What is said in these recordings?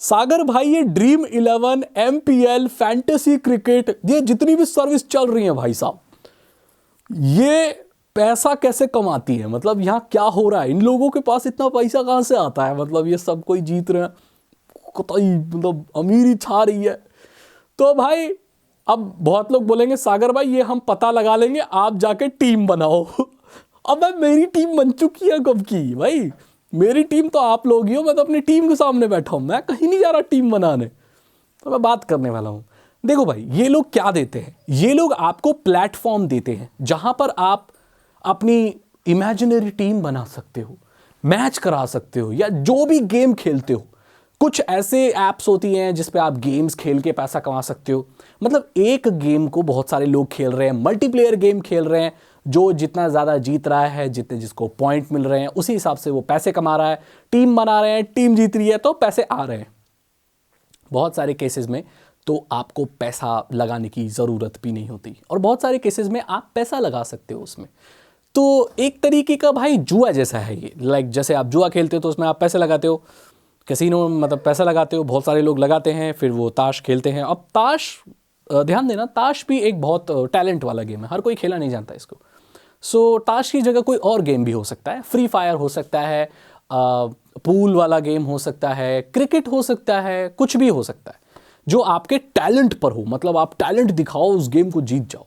सागर भाई, ये dream 11, MPL, fantasy cricket, ये जितनी भी सर्विस चल रही है भाई साहब, ये पैसा कैसे कमाती है? मतलब यहाँ क्या हो रहा है? इन लोगों के पास इतना पैसा कहाँ से आता है? मतलब ये सब कोई जीत रहे हैं, कतई मतलब अमीरी छा रही है। तो भाई अब बहुत लोग बोलेंगे सागर भाई ये हम पता लगा लेंगे, आप जाके टीम बनाओ। अब भाई मेरी टीम बन चुकी है कब की भाई, मेरी टीम तो आप लोग ही हो, मैं तो अपनी टीम के सामने बैठा हूं, मैं कहीं नहीं जा रहा टीम बनाने। तो मैं बात करने वाला हूं। देखो भाई, ये लोग क्या देते हैं? ये लोग आपको प्लेटफॉर्म देते हैं जहां पर आप अपनी इमेजिनरी टीम बना सकते हो, मैच करा सकते हो, या जो भी गेम खेलते हो। कुछ ऐसे ऐप्स होती हैं जिस पे आप गेम्स खेल के पैसा कमा सकते हो। मतलब एक गेम को बहुत सारे लोग खेल रहे हैं, मल्टीप्लेयर गेम खेल रहे हैं, जो जितना ज़्यादा जीत रहा है, जितने जिसको पॉइंट मिल रहे हैं उसी हिसाब से वो पैसे कमा रहा है। टीम बना रहे हैं, टीम जीत रही है तो पैसे आ रहे हैं। बहुत सारे केसेस में तो आपको पैसा लगाने की ज़रूरत भी नहीं होती, और बहुत सारे केसेस में आप पैसा लगा सकते हो उसमें। तो एक तरीके का भाई जुआ जैसा है ये। लाइक जैसे आप जुआ खेलते हो तो उसमें आप पैसे लगाते हो, कैसीनो मतलब पैसा लगाते हो, बहुत सारे लोग लगाते हैं, फिर वो ताश खेलते हैं। अब ताश, ध्यान देना, ताश भी एक बहुत टैलेंट वाला गेम है, हर कोई खेला नहीं जानता इसको। सो ताश की जगह कोई और गेम भी हो सकता है, फ्री फायर हो सकता है, पूल वाला गेम हो सकता है, क्रिकेट हो सकता है, कुछ भी हो सकता है जो आपके टैलेंट पर हो। मतलब आप टैलेंट दिखाओ, उस गेम को जीत जाओ,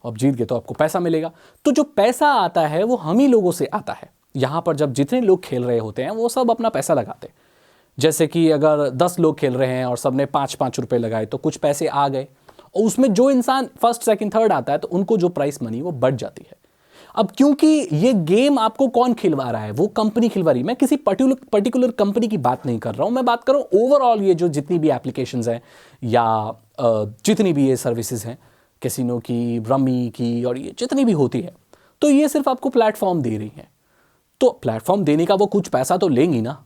अब जीत गए तो आपको पैसा मिलेगा। तो जो पैसा आता है वो हम ही लोगों से आता है। यहाँ पर जब जितने लोग खेल रहे होते हैं वो सब अपना पैसा लगाते हैं। जैसे कि अगर 10 लोग खेल रहे हैं और सबने 5-5 रुपए लगाए तो कुछ पैसे आ गए, और उसमें जो इंसान फर्स्ट सेकंड थर्ड आता है तो उनको जो प्राइस मनी वो बढ़ जाती है। अब क्योंकि ये गेम आपको कौन खिलवा रहा है? वो कंपनी खिलवा रही है। मैं किसी पर्टिकुलर कंपनी की बात नहीं कर रहा हूं, मैं बात कर रहा हूं ओवरऑल। ये जो जितनी भी एप्लीकेशंस हैं या जितनी भी ये सर्विसेज हैं, कैसीनो की, रमी की, और ये जितनी भी होती है, तो ये सिर्फ आपको प्लेटफॉर्म दे रही हैं। तो प्लेटफॉर्म देने का वो कुछ पैसा तो लेंगी ना।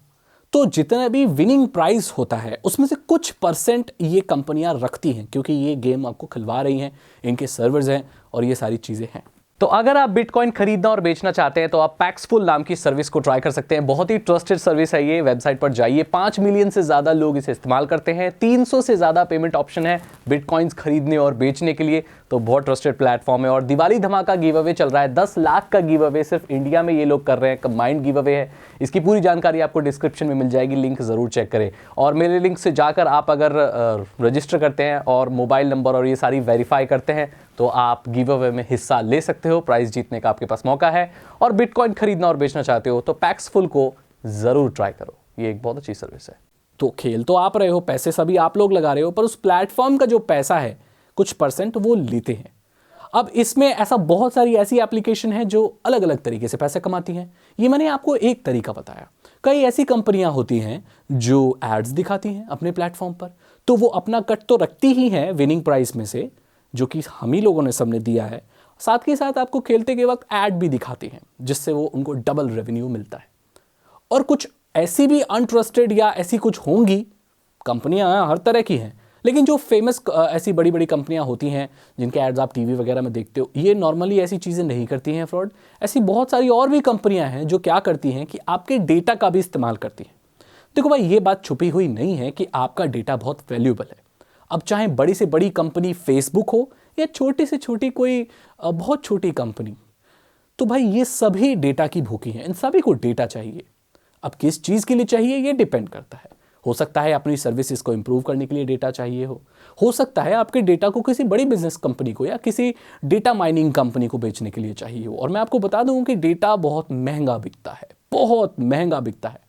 तो जितना भी विनिंग प्राइस होता है उसमें से कुछ परसेंट ये कंपनियां रखती हैं, क्योंकि ये गेम आपको खिलवा रही हैं, इनके सर्वर्स हैं और ये सारी चीज़ें हैं। तो अगर आप बिटकॉइन खरीदना और बेचना चाहते हैं तो आप पैक्सफुल नाम की सर्विस को ट्राई कर सकते हैं। बहुत ही ट्रस्टेड सर्विस है ये, वेबसाइट पर जाइए। 5 मिलियन से ज़्यादा लोग इसे इस्तेमाल करते हैं। 300 से ज़्यादा पेमेंट ऑप्शन है बिटकॉइंस खरीदने और बेचने के लिए। तो बहुत ट्रस्टेड प्लेटफॉर्म है। और दिवाली धमाका गिव अवे चल रहा है, 10 लाख का गिव अवे सिर्फ इंडिया में ये लोग कर रहे हैं, कंबाइंड गिव अवे है। इसकी पूरी जानकारी आपको डिस्क्रिप्शन में मिल जाएगी, लिंक ज़रूर चेक करें। और मेरे लिंक से जाकर आप अगर रजिस्टर करते हैं और मोबाइल नंबर और ये सारी वेरीफाई करते हैं तो आप गिव अवे में हिस्सा ले सकते हो, प्राइस जीतने का आपके पास मौका है। और बिटकॉइन खरीदना और बेचना चाहते हो तो पैक्सफुल को ज़रूर ट्राई करो, ये एक बहुत अच्छी सर्विस है। तो खेल तो आप रहे हो, पैसे सभी आप लोग लगा रहे हो, पर उस प्लेटफॉर्म का जो पैसा है कुछ परसेंट वो लेते हैं। अब इसमें ऐसा बहुत सारी ऐसी एप्लीकेशन है जो अलग अलग तरीके से पैसे कमाती हैं। ये मैंने आपको एक तरीका बताया। कई ऐसी कंपनियां होती हैं जो एड्स दिखाती हैं अपने प्लेटफॉर्म पर, तो वो अपना कट तो रखती ही हैं विनिंग प्राइस में से, जो कि हम ही लोगों ने सबने दिया है। साथ के साथ आपको खेलते के वक्त ऐड भी दिखाती हैं, जिससे वो उनको डबल रेवेन्यू मिलता है। और कुछ ऐसी भी अनट्रस्टेड या ऐसी कुछ होंगी कंपनियां, हर तरह की हैं, लेकिन जो फेमस ऐसी बड़ी बड़ी कंपनियां होती हैं जिनके एड्स आप टीवी वगैरह में देखते हो, ये नॉर्मली ऐसी चीज़ें नहीं करती हैं फ्रॉड। ऐसी बहुत सारी और भी कंपनियां हैं जो क्या करती हैं कि आपके डेटा का भी इस्तेमाल करती हैं। देखो भाई, ये बात छुपी हुई नहीं है कि आपका डेटा बहुत वैल्यूएबल है। अब चाहे बड़ी से बड़ी कंपनी फेसबुक हो या छोटी से छोटी कोई बहुत छोटी कंपनी, तो भाई ये सभी डेटा की भूखी हैं, इन सभी को डेटा चाहिए। अब किस चीज़ के लिए चाहिए ये डिपेंड करता है। हो सकता है अपनी सर्विसेज को इंप्रूव करने के लिए डेटा चाहिए हो सकता है आपके डेटा को किसी बड़ी बिजनेस कंपनी को या किसी डेटा माइनिंग कंपनी को बेचने के लिए चाहिए हो। और मैं आपको बता दूं कि डेटा बहुत महंगा बिकता है, बहुत महंगा बिकता है।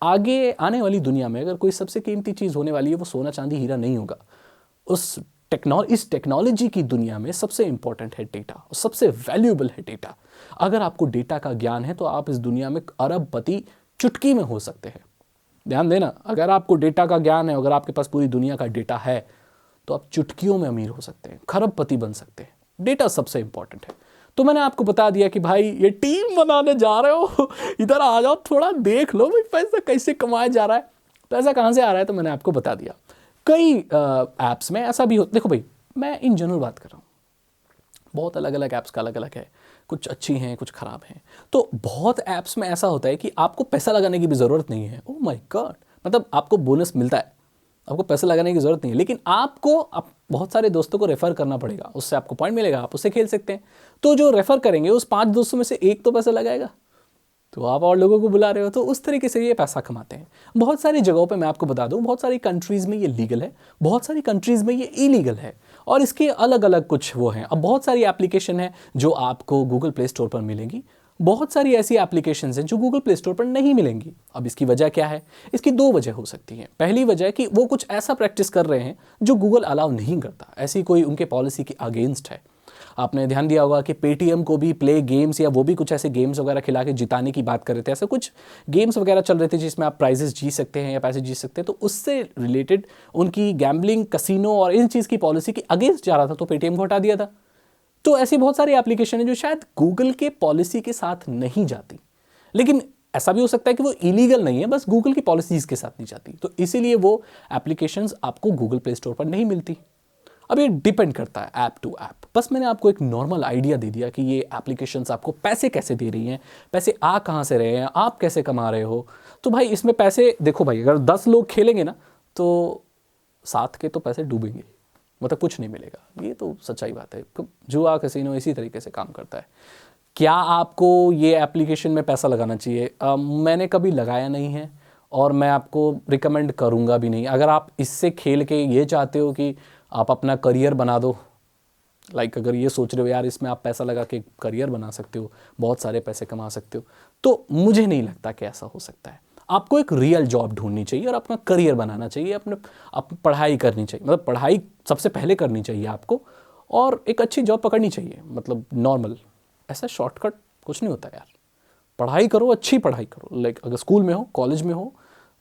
आगे आने वाली दुनिया में अगर कोई सबसे कीमती चीज़ होने वाली है वो सोना चांदी हीरा नहीं होगा। इस टेक्नोलॉजी की दुनिया में सबसे इंपॉर्टेंट है डेटा, सबसे वैल्यूएबल है डेटा। अगर आपको डेटा का ज्ञान है तो आप इस दुनिया में अरबपति चुटकी में हो सकते हैं। ध्यान देना, अगर आपको डेटा का ज्ञान है, अगर आपके पास पूरी दुनिया का डेटा है तो आप चुटकियों में अमीर हो सकते हैं, खरबपति बन सकते हैं। डेटा सबसे इंपॉर्टेंट है। तो मैंने आपको बता दिया कि भाई ये टीम बनाने जा रहे हो, इधर आ जाओ, थोड़ा देख लो भाई पैसा कैसे कमाया जा रहा है, पैसा कहाँ से आ रहा है। तो मैंने आपको बता दिया। कई ऐप्स में ऐसा भी हो, देखो भाई मैं इन जनरल बात कर रहा हूँ, बहुत अलग अलग ऐप्स का अलग अलग है, कुछ अच्छी हैं कुछ ख़राब हैं। तो बहुत ऐप्स में ऐसा होता है कि आपको पैसा लगाने की भी ज़रूरत नहीं है। ओह माय गॉड, मतलब आपको बोनस मिलता है, आपको पैसे लगाने की ज़रूरत नहीं है, लेकिन आपको बहुत सारे दोस्तों को रेफ़र करना पड़ेगा, उससे आपको पॉइंट मिलेगा, आप उससे खेल सकते हैं। तो जो रेफ़र करेंगे उस 5 दोस्तों में से एक तो पैसा लगाएगा, तो आप और लोगों को बुला रहे हो, तो उस तरीके से ये पैसा कमाते हैं। बहुत सारी जगहों पे मैं आपको बता दूं, बहुत सारी कंट्रीज़ में ये लीगल है, बहुत सारी कंट्रीज़ में ये इलीगल है, और इसके अलग अलग कुछ वो हैं। अब बहुत सारी एप्लीकेशन है जो आपको गूगल प्ले स्टोर पर मिलेंगी, बहुत सारी ऐसी एप्लीकेशंस हैं जो गूगल प्ले स्टोर पर नहीं मिलेंगी। अब इसकी वजह क्या है? इसकी 2 वजह हो सकती हैं। पहली वजह कि वो कुछ ऐसा प्रैक्टिस कर रहे हैं जो गूगल अलाउ नहीं करता, ऐसी कोई उनके पॉलिसी के अगेंस्ट है। आपने ध्यान दिया होगा कि पेटीएम को भी प्ले गेम्स या वो भी कुछ ऐसे गेम्स वगैरह खिला के जिताने की बात कर रहे थे, ऐसे कुछ गेम्स वगैरह चल रहे थे जिसमें आप प्राइजेस जीत सकते हैं या पैसे जीत सकते हैं। तो उससे रिलेटेड उनकी गैम्बलिंग, कसिनो और इन चीज़ की पॉलिसी के अगेंस्ट जा रहा था, तो पेटीएम को हटा दिया था। तो ऐसी बहुत सारी एप्लीकेशन है जो शायद गूगल के पॉलिसी के साथ नहीं जाती, लेकिन ऐसा भी हो सकता है कि वो इलीगल नहीं है, बस गूगल की पॉलिसीज के साथ नहीं जाती, तो इसीलिए वो एप्लीकेशंस आपको गूगल प्ले स्टोर पर नहीं मिलती। अब ये डिपेंड करता है ऐप टू ऐप। बस मैंने आपको एक नॉर्मल आइडिया दे दिया कि ये एप्लीकेशंस आपको पैसे कैसे दे रही हैं, पैसे आ कहाँ से रहे हैं, आप कैसे कमा रहे हो। तो भाई इसमें पैसे देखो भाई, अगर 10 लोग खेलेंगे ना तो 7 के तो पैसे डूबेंगे, मतलब कुछ नहीं मिलेगा। ये तो सच्चाई बात है। जुआ कैसीनो इसी तरीके से काम करता है। क्या आपको ये एप्लीकेशन में पैसा लगाना चाहिए? मैंने कभी लगाया नहीं है और मैं आपको रिकमेंड करूँगा भी नहीं। अगर आप इससे खेल के ये चाहते हो कि आप अपना करियर बना दो, अगर ये सोच रहे हो यार इसमें आप पैसा लगा के करियर बना सकते हो, बहुत सारे पैसे कमा सकते हो, तो मुझे नहीं लगता कि ऐसा हो सकता है। आपको एक रियल जॉब ढूंढनी चाहिए और अपना करियर बनाना चाहिए, अपनी पढ़ाई करनी चाहिए, मतलब पढ़ाई सबसे पहले करनी चाहिए आपको, और एक अच्छी जॉब पकड़नी चाहिए, मतलब नॉर्मल। ऐसा शॉर्टकट कुछ नहीं होता यार। पढ़ाई करो, अच्छी पढ़ाई करो, अगर स्कूल में हो, कॉलेज में हो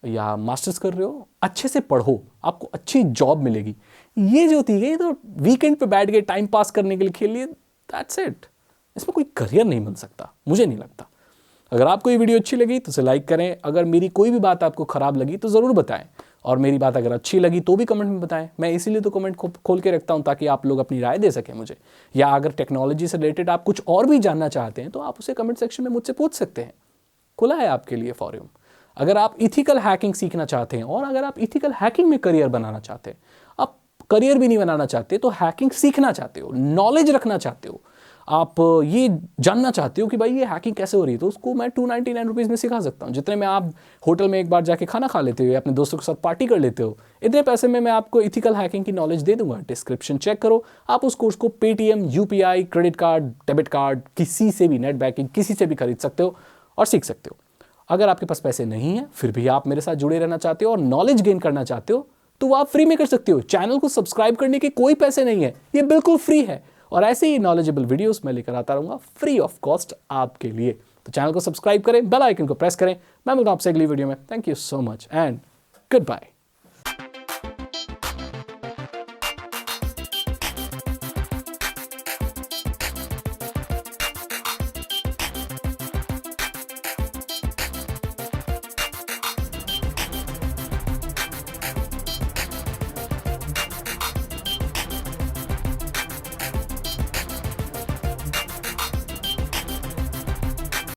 या मास्टर्स कर रहे हो, अच्छे से पढ़ो, आपको अच्छी जॉब मिलेगी। ये जो होती है तो वीकेंड पे बैठ के टाइम पास करने के लिए खेल लिए, दैट्स इट। इसमें कोई करियर नहीं बन सकता, मुझे नहीं लगता। अगर आपको ये वीडियो अच्छी लगी तो इसे लाइक करें। अगर मेरी कोई भी बात आपको ख़राब लगी तो ज़रूर बताएं, और मेरी बात अगर अच्छी लगी तो भी कमेंट में बताएं। मैं इसीलिए तो कमेंट खोल के रखता हूं ताकि आप लोग अपनी राय दे सकें मुझे, या अगर टेक्नोलॉजी से रिलेटेड आप कुछ और भी जानना चाहते हैं तो आप उसे कमेंट सेक्शन में मुझसे पूछ सकते हैं। खुला है आपके लिए फोरम। अगर आप इथिकल हैकिंग सीखना चाहते हैं, और अगर आप इथिकल हैकिंग में करियर बनाना चाहते हैं, आप करियर भी नहीं बनाना चाहते तो हैकिंग सीखना चाहते हो, नॉलेज रखना चाहते हो, आप ये जानना चाहते हो कि भाई ये हैकिंग कैसे हो रही है, तो उसको मैं 299 रुपीज़ में सिखा सकता हूँ। जितने में आप होटल में एक बार जाके खाना खा लेते हो या अपने दोस्तों के साथ पार्टी कर लेते हो, इतने पैसे में मैं आपको इथिकल हैकिंग की नॉलेज दे दूंगा। डिस्क्रिप्शन चेक करो, आप उस कोर्स को Paytm, UPI, credit card, debit card, किसी से भी, नेट बैंकिंग, किसी से भी खरीद सकते हो और सीख सकते हो। अगर आपके पास पैसे नहीं हैं फिर भी आप मेरे साथ जुड़े रहना चाहते हो और नॉलेज गेन करना चाहते हो तो आप फ्री में कर सकते हो। चैनल को सब्सक्राइब करने के कोई पैसे नहीं है, ये बिल्कुल फ्री है, और ऐसे ही नॉलेजेबल वीडियोस मैं लेकर आता रहूंगा फ्री ऑफ कॉस्ट आपके लिए। तो चैनल को सब्सक्राइब करें, बेल आइकन को प्रेस करें। मैं मिलता हूं आपसे अगली वीडियो में। Thank you so much and good bye.